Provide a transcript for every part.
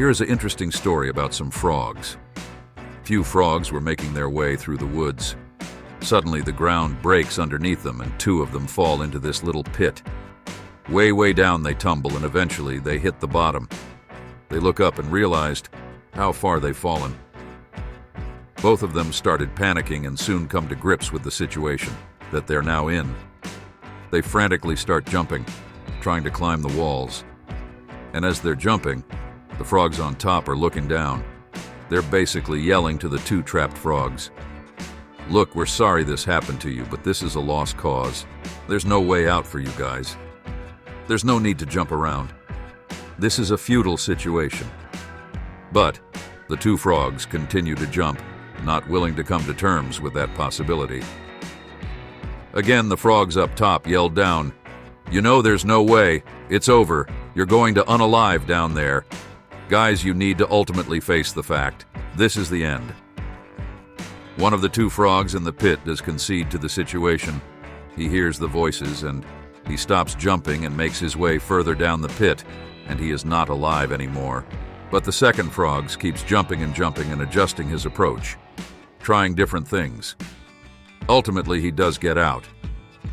Here is an interesting story about some frogs. Few frogs were making their way through the woods. Suddenly the ground breaks underneath them and two of them fall into this little pit. Way down they tumble and eventually they hit the bottom. They look up and realized how far they've fallen. Both of them started panicking and soon come to grips with the situation that they're now in. They frantically start jumping, trying to climb the walls. And as they're jumping, the frogs on top are looking down. They're basically yelling to the two trapped frogs, "Look, we're sorry this happened to you, but this is a lost cause. There's no way out for you guys. There's no need to jump around. This is a futile situation." But the two frogs continue to jump, not willing to come to terms with that possibility. Again, the frogs up top yelled down, "You know there's no way. It's over. You're going to unalive down there. Guys, you need to ultimately face the fact. This is the end." One of the two frogs in the pit does concede to the situation. He hears the voices and he stops jumping and makes his way further down the pit, and he is not alive anymore. But the second frog keeps jumping and adjusting his approach, trying different things. Ultimately, he does get out.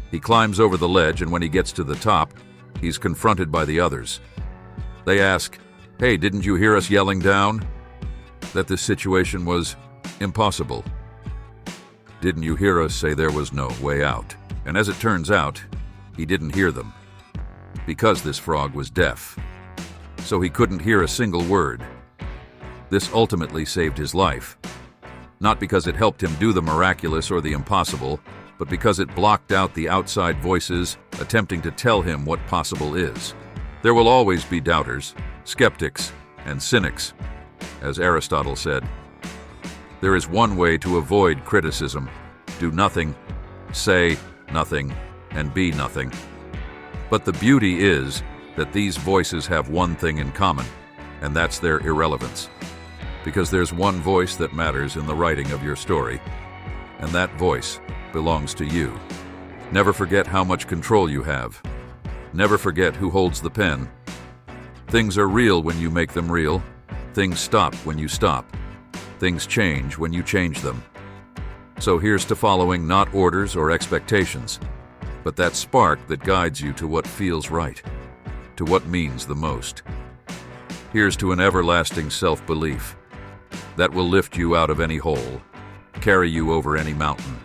He climbs over the ledge, and when he gets to the top, he's confronted by the others. They ask, "Hey, didn't you hear us yelling down that this situation was impossible? Didn't you hear us say there was no way out?" And as it turns out, he didn't hear them, because this frog was deaf. So he couldn't hear a single word. This ultimately saved his life. Not because it helped him do the miraculous or the impossible, but because it blocked out the outside voices attempting to tell him what possible is. There will always be doubters, skeptics, and cynics. As Aristotle said, there is one way to avoid criticism: do nothing, say nothing, and be nothing. But the beauty is that these voices have one thing in common, and that's their irrelevance. Because there's one voice that matters in the writing of your story, and that voice belongs to you. Never forget how much control you have. Never forget who holds the pen. Things are real when you make them real. Things stop when you stop. Things change when you change them. So here's to following not orders or expectations, but that spark that guides you to what feels right, to what means the most. Here's to an everlasting self-belief that will lift you out of any hole, carry you over any mountain,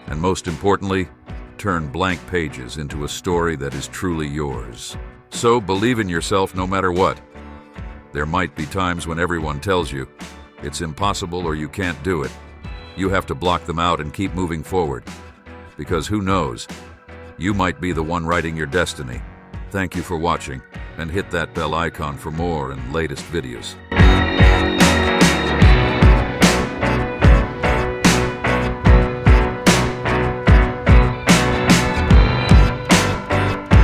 and most importantly, turn blank pages into a story that is truly yours. So believe in yourself no matter what. There might be times when everyone tells you it's impossible or you can't do it. You have to block them out and keep moving forward, because who knows, you might be the one writing your destiny. Thank you for watching, and hit that bell icon for more and latest videos.